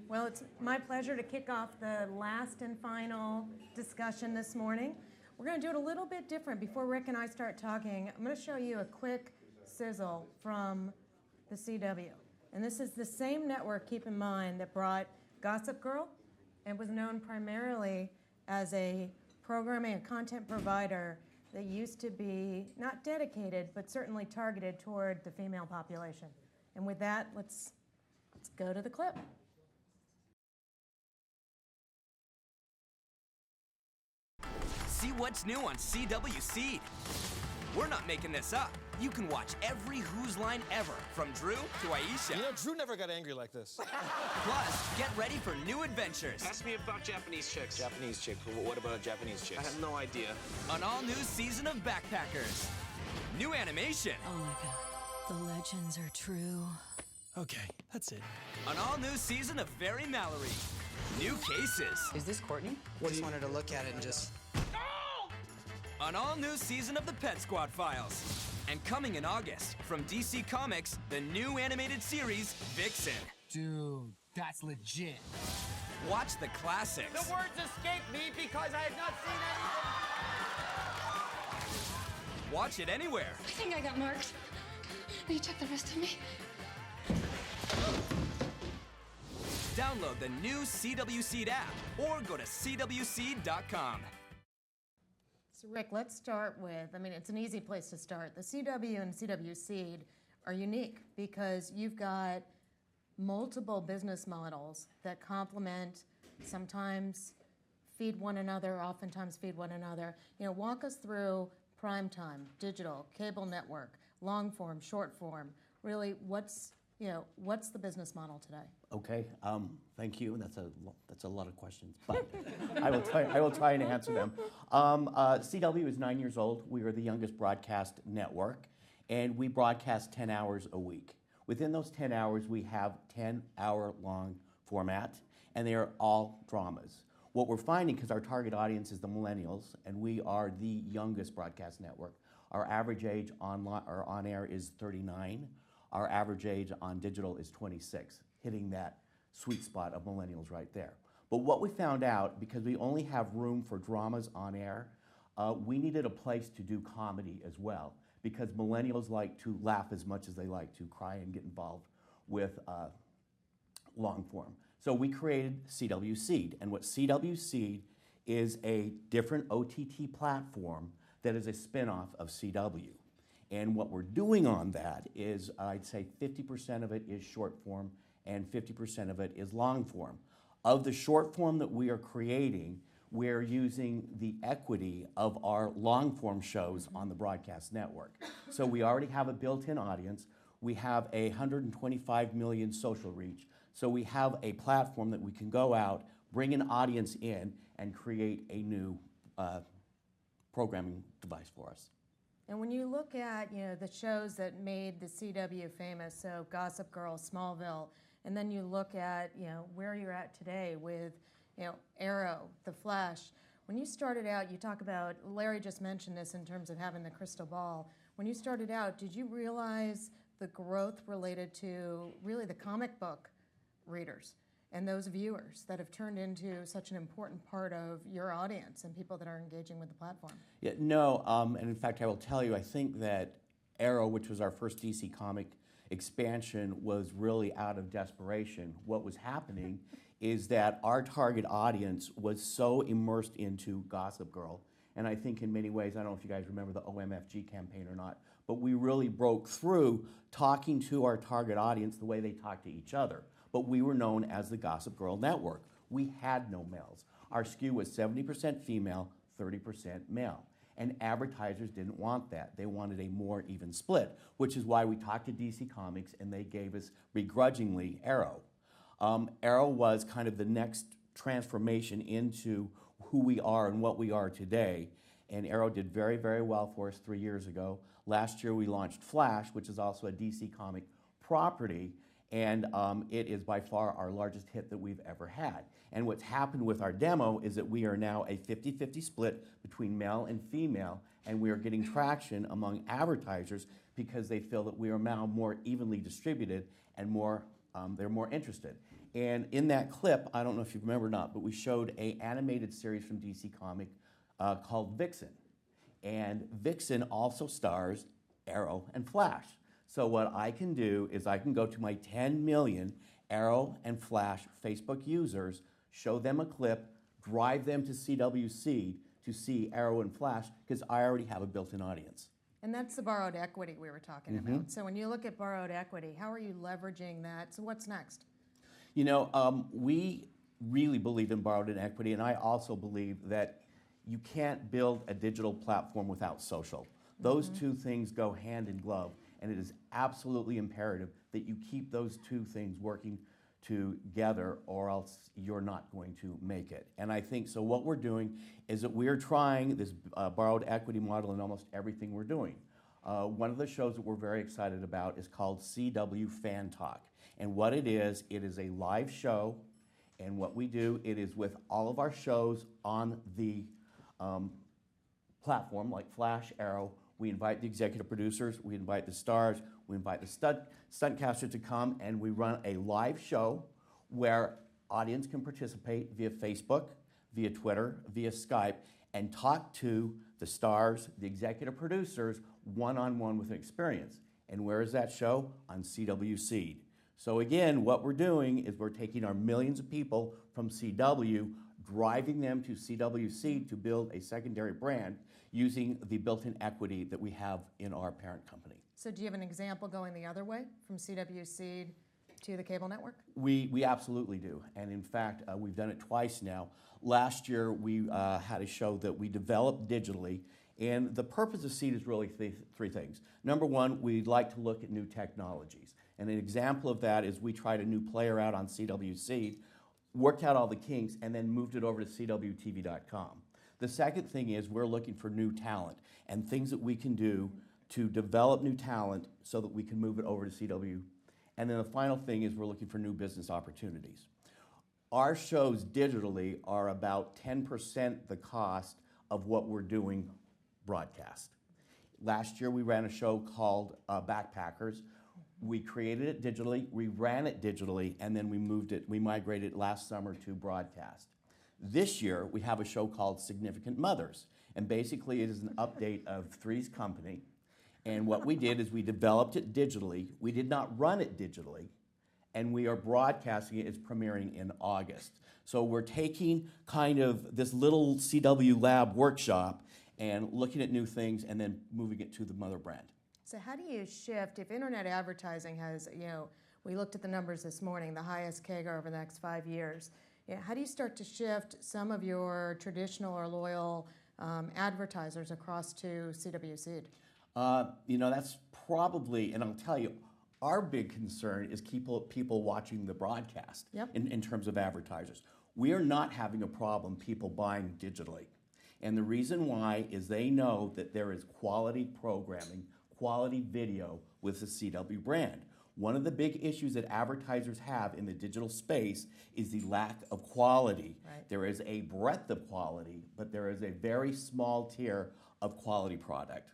Well, it's my pleasure to kick off the last and final discussion this morning. We're going to do it a little bit different. Before Rick and I start talking, I'm going to show you a quick sizzle from the CW. And this is the same network, keep in mind, that brought Gossip Girl and was known primarily as a programming and content provider that used to be not dedicated, but certainly targeted toward the female population. And with that, let's go to the clip. See what's new on CW Seed. We're not making this up. You can watch every Who's Line ever, from Drew to Aisha. You know, Drew never got angry like this. Plus, get ready for new adventures. Ask me about Japanese chicks. Japanese chick. What about Japanese chicks? I have no idea. An all-new season of Backpackers. New animation. Oh my god, the legends are true. Okay, that's it. An all-new season of Very Mallory. New cases. Is this Courtney? Just wanted to look at it and just... An all-new season of the Pet Squad Files. And coming in August, from DC Comics, the new animated series, Vixen. Dude, that's legit. Watch the classics. The words escape me because I have not seen anything. Watch it anywhere. I think I got marked. Will you check the rest of me? Download the new CW Seed app or go to cwseed.com. So Rick, let's start with, it's an easy place to start. The CW and CW Seed are unique because you've got multiple business models that complement, sometimes feed one another, oftentimes feed one another. Walk us through primetime, digital, cable network, long form, short form. Really, what's the business model today? Okay, thank you. That's a lot of questions, but I will try and answer them. CW is 9 years old. We are the youngest broadcast network, and we broadcast 10 hours a week. Within those 10 hours, we have 10-hour-long format, and they are all dramas. What we're finding, because our target audience is the millennials, and we are the youngest broadcast network, our average age on air is 39. Our average age on digital is 26, hitting that sweet spot of millennials right there. But what we found out, because we only have room for dramas on air, we needed a place to do comedy as well, because millennials like to laugh as much as they like to cry and get involved with long form. So we created CW Seed, and what CW Seed is a different OTT platform that is a spinoff of CW. And what we're doing on that is, I'd say 50% of it is short form and 50% of it is long form. Of the short form that we are creating, we're using the equity of our long form shows on the broadcast network. So we already have a built-in audience. We have 125 million social reach. So we have a platform that we can go out, bring an audience in, and create a new programming device for us. And when you look at the shows that made the CW famous, so Gossip Girl, Smallville, and then you look at where you're at today with Arrow, The Flash. When you started out, you talk about, Larry just mentioned this in terms of having the crystal ball. When you started out, did you realize the growth related to really the comic book readers and those viewers that have turned into such an important part of your audience and people that are engaging with the platform? Yeah, no, and in fact, I will tell you, I think that Arrow, which was our first DC comic expansion, was really out of desperation. What was happening is that our target audience was so immersed into Gossip Girl, and I think in many ways, I don't know if you guys remember the OMFG campaign or not, but we really broke through talking to our target audience the way they talk to each other. But we were known as the Gossip Girl Network. We had no males. Our skew was 70% female, 30% male. And advertisers didn't want that. They wanted a more even split, which is why we talked to DC Comics and they gave us, begrudgingly, Arrow. Arrow was kind of the next transformation into who we are and what we are today. And Arrow did very, very well for us 3 years ago. Last year we launched Flash, which is also a DC comic property, and it is by far our largest hit that we've ever had. And what's happened with our demo is that we are now a 50-50 split between male and female, and we are getting traction among advertisers because they feel that we are now more evenly distributed and more, they're more interested. And in that clip, I don't know if you remember or not, but we showed an animated series from DC Comic called Vixen. And Vixen also stars Arrow and Flash. So what I can do is I can go to my 10 million Arrow and Flash Facebook users, show them a clip, drive them to CW Seed to see Arrow and Flash, because I already have a built-in audience. And that's the borrowed equity we were talking about. So when you look at borrowed equity, how are you leveraging that? So what's next? You know, we really believe in borrowed equity, and I also believe that you can't build a digital platform without social. Those two things go hand in glove, and it is absolutely imperative that you keep those two things working together, or else you're not going to make it. And I think, so what we're doing is that we're trying this borrowed equity model in almost everything we're doing. One of the shows that we're very excited about is called CW Fan Talk. And what it is a live show, and what we do, it is with all of our shows on the platform, like Flash, Arrow. We invite the executive producers, we invite the stars, we invite the stuntcasters to come, and we run a live show where audience can participate via Facebook, via Twitter, via Skype, and talk to the stars, the executive producers, one-on-one with an experience. And where is that show? On CW Seed. So again, what we're doing is we're taking our millions of people from CW, driving them to CW Seed to build a secondary brand using the built-in equity that we have in our parent company. So do you have an example going the other way, from CW Seed to the cable network? We absolutely do. And in fact, we've done it twice now. Last year, we had a show that we developed digitally. And the purpose of Seed is really three things. Number one, we'd like to look at new technologies. And an example of that is we tried a new player out on CW Seed, worked out all the kinks, and then moved it over to CWTV.com. The second thing is we're looking for new talent and things that we can do to develop new talent so that we can move it over to CW. And then the final thing is we're looking for new business opportunities. Our shows digitally are about 10% the cost of what we're doing broadcast. Last year we ran a show called Backpackers. We created it digitally, we ran it digitally, and then we migrated it last summer to broadcast. This year, we have a show called Significant Mothers, and basically it is an update of Three's Company, and what we did is we developed it digitally, we did not run it digitally, and we are broadcasting it. It's premiering in August. So we're taking kind of this little CW lab workshop and looking at new things and then moving it to the mother brand. So how do you shift, if internet advertising has, we looked at the numbers this morning, the highest CAGR over the next 5 years, how do you start to shift some of your traditional or loyal advertisers across to CW Seed? That's probably, and I'll tell you, our big concern is people watching the broadcast in terms of advertisers. We are not having a problem people buying digitally. And the reason why is they know that there is quality programming, quality video with the CW brand. One of the big issues that advertisers have in the digital space is the lack of quality. Right. There is a breadth of quality, but there is a very small tier of quality product.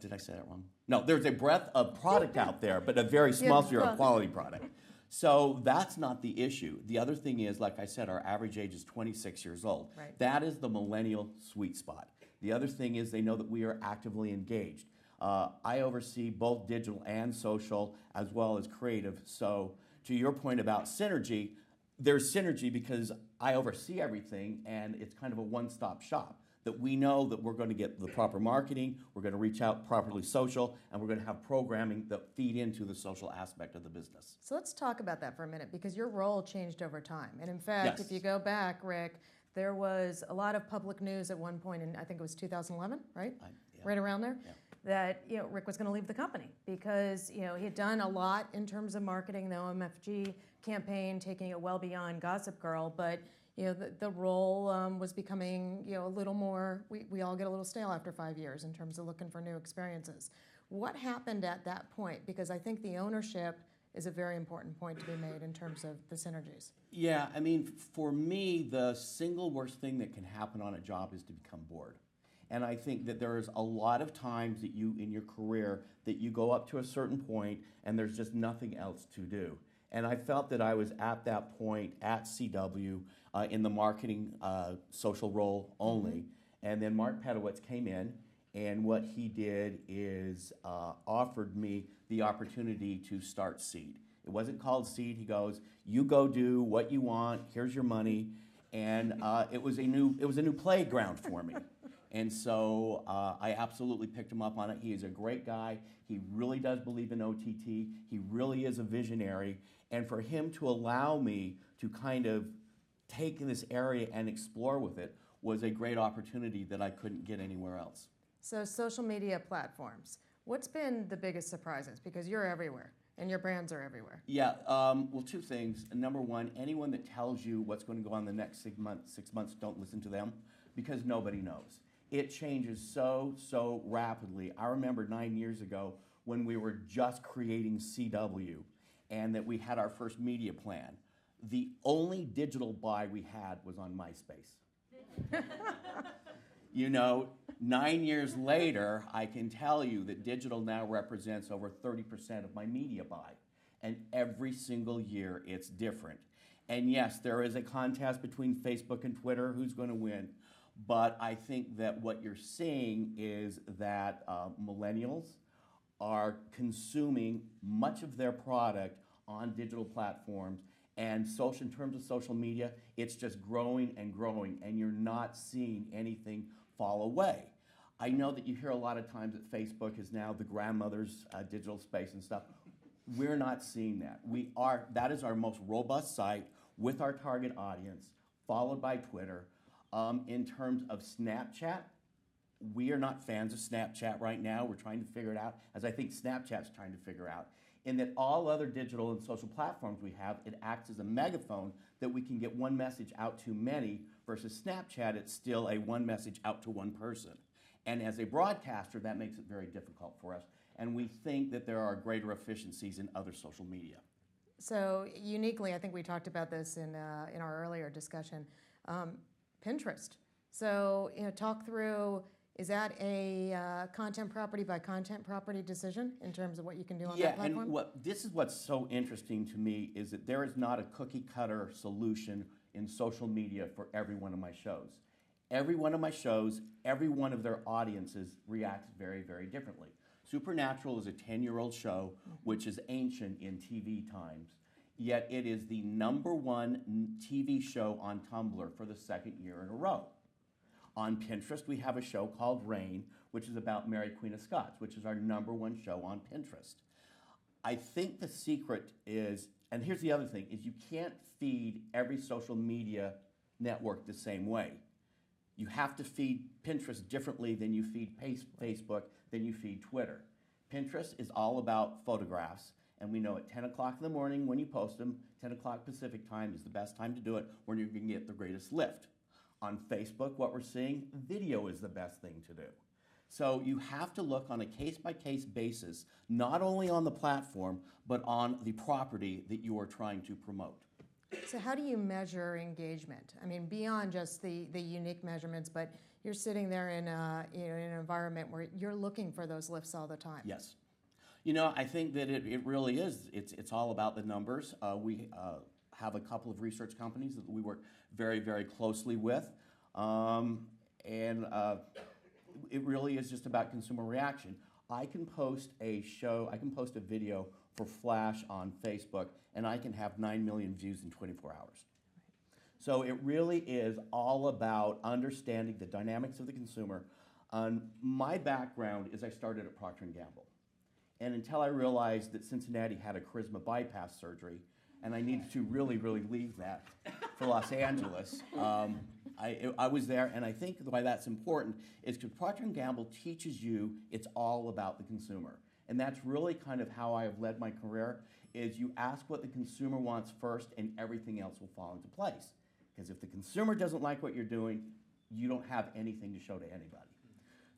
Did I say that wrong? No, there's a breadth of product out there, but a very small tier of quality product. So that's not the issue. The other thing is, like I said, our average age is 26 years old. Right. That is the millennial sweet spot. The other thing is they know that we are actively engaged. I oversee both digital and social as well as creative. So to your point about synergy, there's synergy because I oversee everything and it's kind of a one-stop shop. That we know that we're going to get the proper marketing, we're going to reach out properly social, and we're going to have programming that feed into the social aspect of the business. So let's talk about that for a minute because your role changed over time. And in fact, if you go back, Rick, there was a lot of public news at one point in, I think it was 2011, right? Right around there. Yeah. That Rick was going to leave the company because he had done a lot in terms of marketing the OMFG campaign, taking it well beyond Gossip Girl, but the role was becoming a little more. We all get a little stale after 5 years in terms of looking for new experiences. What happened at that point? Because I think the ownership is a very important point to be made in terms of the synergies. Yeah, I mean, for me, the single worst thing that can happen on a job is to become bored. And I think that there's a lot of times that you, in your career, that you go up to a certain point and there's just nothing else to do. And I felt that I was at that point at CW in the marketing social role only. And then Mark Pedowitz came in, and what he did is offered me the opportunity to start Seed. It wasn't called Seed. He goes, "You go do what you want. Here's your money," and it was a new playground for me. And so I absolutely picked him up on it. He is a great guy. He really does believe in OTT. He really is a visionary. And for him to allow me to kind of take this area and explore with it was a great opportunity that I couldn't get anywhere else. So social media platforms, what's been the biggest surprises? Because you're everywhere and your brands are everywhere. Yeah, well, two things. Number one, anyone that tells you what's going to go on the next 6 months, don't listen to them, because nobody knows. It changes so rapidly. I remember 9 years ago when we were just creating CW and that we had our first media plan. The only digital buy we had was on MySpace. You know, 9 years later, I can tell you that digital now represents over 30% of my media buy. And every single year, it's different. And yes, there is a contest between Facebook and Twitter, who's going to win. But I think that what you're seeing is that millennials are consuming much of their product on digital platforms, and in terms of social media, it's just growing and growing, and you're not seeing anything fall away. I know that you hear a lot of times that Facebook is now the grandmother's digital space and stuff. We're not seeing that. That is our most robust site with our target audience, followed by Twitter. In terms of Snapchat, we are not fans of Snapchat right now. We're trying to figure it out, as I think Snapchat's trying to figure out. In that all other digital and social platforms we have, it acts as a megaphone that we can get one message out to many, versus Snapchat, it's still a one message out to one person. And as a broadcaster, that makes it very difficult for us. And we think that there are greater efficiencies in other social media. So uniquely, I think we talked about this in our earlier discussion, Pinterest. So talk through, is that a content property by content property decision in terms of what you can do on that platform? Yeah, and this is what's so interesting to me is that there is not a cookie cutter solution in social media for every one of my shows. Every one of my shows, every one of their audiences reacts very, very differently. Supernatural is a 10-year-old show, which is ancient in TV times, yet it is the #1 TV show on Tumblr for the second year in a row. On Pinterest, we have a show called Reign, which is about Mary Queen of Scots, which is our #1 show on Pinterest. I think the secret is, and here's the other thing, is you can't feed every social media network the same way. You have to feed Pinterest differently than you feed Facebook, than you feed Twitter. Pinterest is all about photographs, and we know at 10 o'clock in the morning when you post them, 10 o'clock Pacific time is the best time to do it when you can get the greatest lift. On Facebook, what we're seeing, video is the best thing to do. So you have to look on a case-by-case basis, not only on the platform, but on the property that you are trying to promote. So how do you measure engagement? I mean, beyond just the unique measurements, but you're sitting there in an environment where you're looking for those lifts all the time. Yes. I think that it really is. It's all about the numbers. We have a couple of research companies that we work very, very closely with. It really is just about consumer reaction. I can post a video for Flash on Facebook, and I can have 9 million views in 24 hours. So it really is all about understanding the dynamics of the consumer. My background is I started at Procter & Gamble. And until I realized that Cincinnati had a charisma bypass surgery, and I needed to really, really leave that for Los Angeles, I was there, and I think why that's important is because Procter & Gamble teaches you it's all about the consumer. And that's really kind of how I have led my career, is you ask what the consumer wants first, and everything else will fall into place. Because if the consumer doesn't like what you're doing, you don't have anything to show to anybody.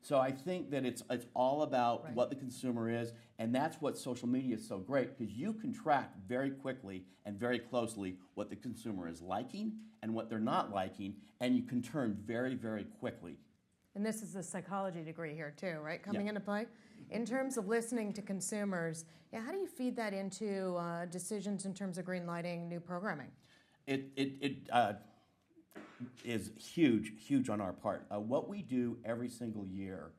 So I think that it's all about what the consumer is, and that's what social media is so great, because you can track very quickly and very closely what the consumer is liking and what they're not liking, and you can turn very, very quickly. And this is the psychology degree here too, right? Coming into play? In terms of listening to consumers, yeah, how do you feed that into decisions in terms of greenlighting new programming? It is huge on our part. What we do every single year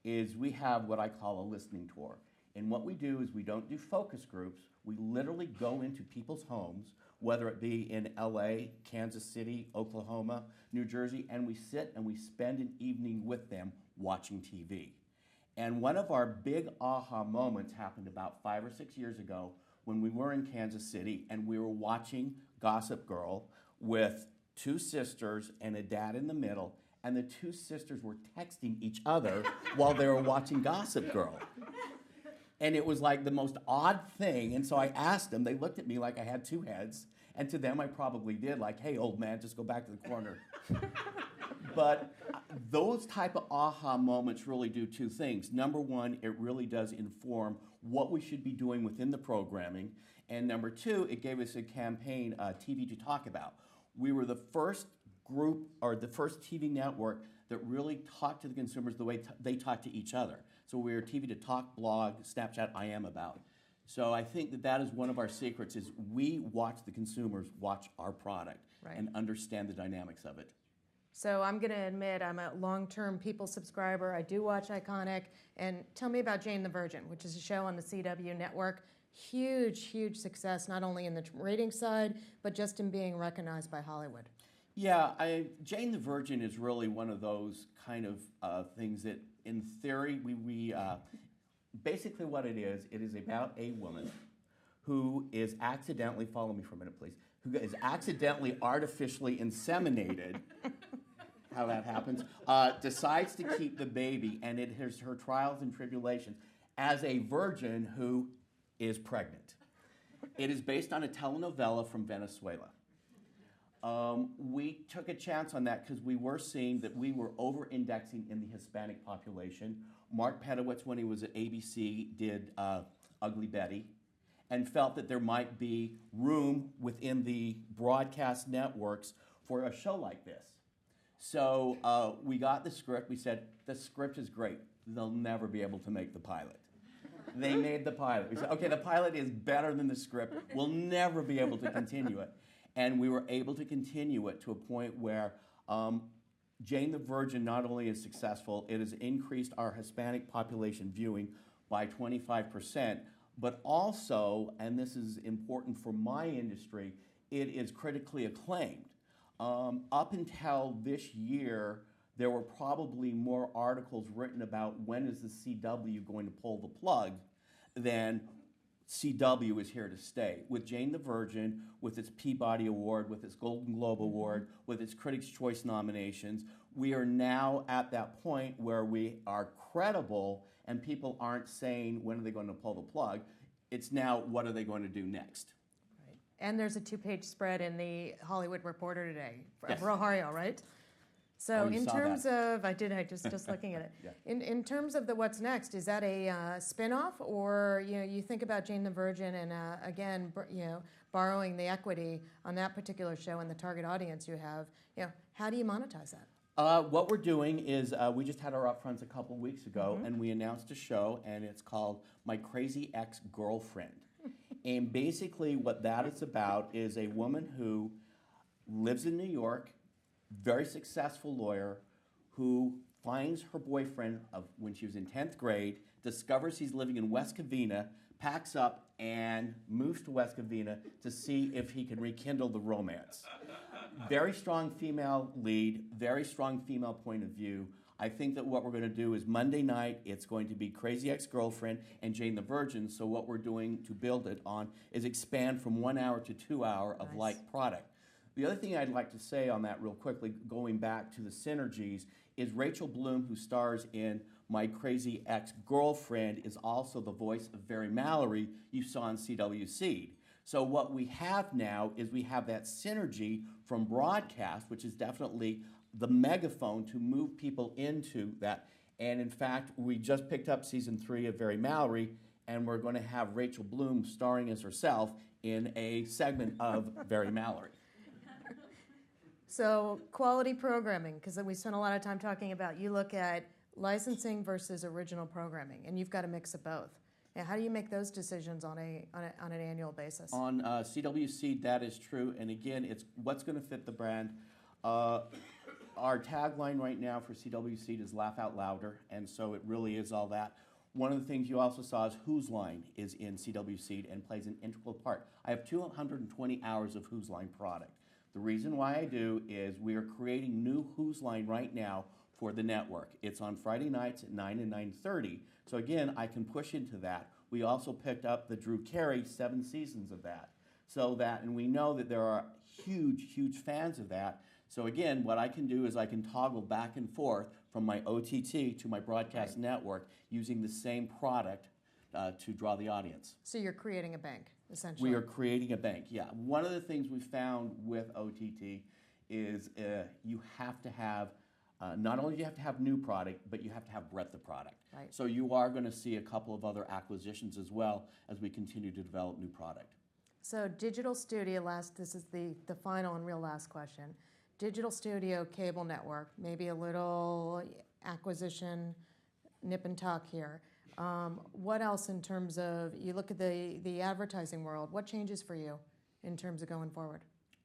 is we have what I call a listening tour. And what we do is we don't do focus groups. We literally go into people's homes, whether it be in LA, Kansas City, Oklahoma, New Jersey, and we sit and we spend an evening with them watching TV. And one of our big aha moments happened about 5 or 6 years ago when we were in Kansas City and we were watching Gossip Girl with two sisters and a dad in the middle, and the two sisters were texting each other while they were watching Gossip Girl. And it was like the most odd thing, and so I asked them, they looked at me like I had two heads, and to them I probably did, like, hey, old man, just go back to the corner. But those type of aha moments really do two things. Number one, it really does inform what we should be doing within the programming, and number two, it gave us a campaign, TV to Talk About. We were the first group, or the first TV network that really talked to the consumers the way they talk to each other. So we were TV to Talk, blog, Snapchat, I Am About. So I think that that is one of our secrets, is we watch the consumers watch our product and understand the dynamics of it. So I'm going to admit I'm a long-term People subscriber. I do watch Iconic. And tell me about Jane the Virgin, which is a show on the CW network. Huge success, not only in the rating side, but just in being recognized by Hollywood. Yeah, Jane the Virgin is really one of those kind of things that, in theory, we basically what it is about a woman who is accidentally, follow me for a minute, please, who is accidentally artificially inseminated, how that happens, decides to keep the baby, and it is her trials and tribulations as a virgin who is pregnant. It is based on a telenovela from Venezuela. We took a chance on that because we were seeing that we were over-indexing in the Hispanic population. Mark Pedowitz, when he was at ABC, did Ugly Betty, and felt that there might be room within the broadcast networks for a show like this. So we got the script. We said, the script is great. They'll never be able to make the pilot. They made the pilot. We said, okay, the pilot is better than the script. We'll never be able to continue it. And we were able to continue it to a point where Jane the Virgin not only is successful, it has increased our Hispanic population viewing by 25%, but also, and this is important for my industry, it is critically acclaimed. Up until this year, there were probably more articles written about when is the CW going to pull the plug than CW is here to stay. With Jane the Virgin, with its Peabody Award, with its Golden Globe Award, with its Critics' Choice nominations, we are now at that point where we are credible and people aren't saying, when are they going to pull the plug? It's now, what are they going to do next? Right. And there's a 2-page spread in the Hollywood Reporter today, Yes. Rosario, right? So Oh, you in saw terms that. of, I just looking at it. Yeah. In terms of the what's next, is that a spin-off, or you think about Jane the Virgin and again, borrowing the equity on that particular show and the target audience you have, how do you monetize that? What we're doing is we just had our upfronts a couple weeks ago, and we announced a show, and it's called My Crazy Ex-Girlfriend. And basically what that is about is a woman who lives in New York, very successful lawyer, who finds her boyfriend when she was in 10th grade, discovers he's living in West Covina, packs up and moves to West Covina to see if he can rekindle the romance. Very strong female lead, very strong female point of view. I think that what we're going to do is Monday night, it's going to be Crazy Ex-Girlfriend and Jane the Virgin. So what we're doing to build it on is expand from 1 hour to 2 hour of like product. The other thing I'd like to say on that real quickly, going back to the synergies, is Rachel Bloom, who stars in My Crazy Ex-Girlfriend, is also the voice of Very Mallory you saw on CW Seed. So what we have now is we have that synergy from broadcast, which is definitely the megaphone to move people into that. And in fact, we just picked up season 3 of Very Mallory, and we're going to have Rachel Bloom starring as herself in a segment of Very Mallory. So quality programming, because we spent a lot of time talking about, you look at licensing versus original programming, and you've got a mix of both. And how do you make those decisions on an annual basis? On CWC, that is true. And again, it's what's going to fit the brand. Our tagline right now for CWC is Laugh Out Louder, and so it really is all that. One of the things you also saw is Whose Line is in CWC and plays an integral part. I have 220 hours of Whose Line product. The reason why I do is we are creating new Whose Line right now for the network. It's on Friday nights at 9 and 9:30. So again, I can push into that. We also picked up the Drew Carey 7 seasons of that. So that, and we know that there are huge, huge fans of that. So again, what I can do is I can toggle back and forth from my OTT to my broadcast network using the same product to draw the audience. So you're creating a bank, essentially. We are creating a bank, yeah. One of the things we found with OTT is you have to have, not only do you have to have new product, but you have to have breadth of product. Right. So you are going to see a couple of other acquisitions as well as we continue to develop new product. So Digital Studio, this is the final and real last question. Digital Studio Cable Network, maybe a little acquisition, nip and tuck here. What else in terms of, you look at the advertising world, what changes for you in terms of going forward?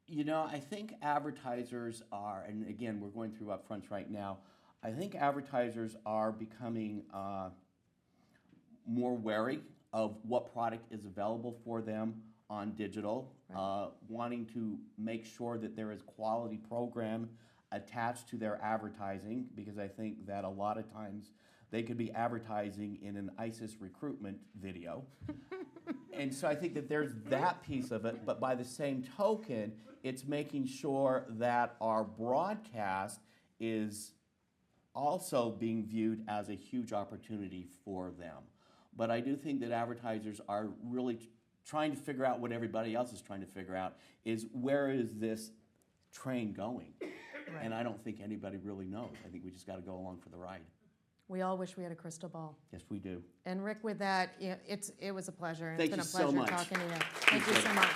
You know, I think advertisers are, and again, we're going through upfronts right now, I think advertisers are becoming more wary of what product is available for them on digital, right. Wanting to make sure that there is quality program attached to their advertising, because I think that a lot of times they could be advertising in an ISIS recruitment video. And so I think that there's that piece of it, but by the same token, it's making sure that our broadcast is also being viewed as a huge opportunity for them. But I do think that advertisers are really trying to figure out what everybody else is trying to figure out, is where is this train going? Right. And I don't think anybody really knows. I think we just got to go along for the ride. We all wish we had a crystal ball. Yes, we do. And Rick, with that, it was a pleasure. Thank It's been you a pleasure so much. talking to you. Thank you so much.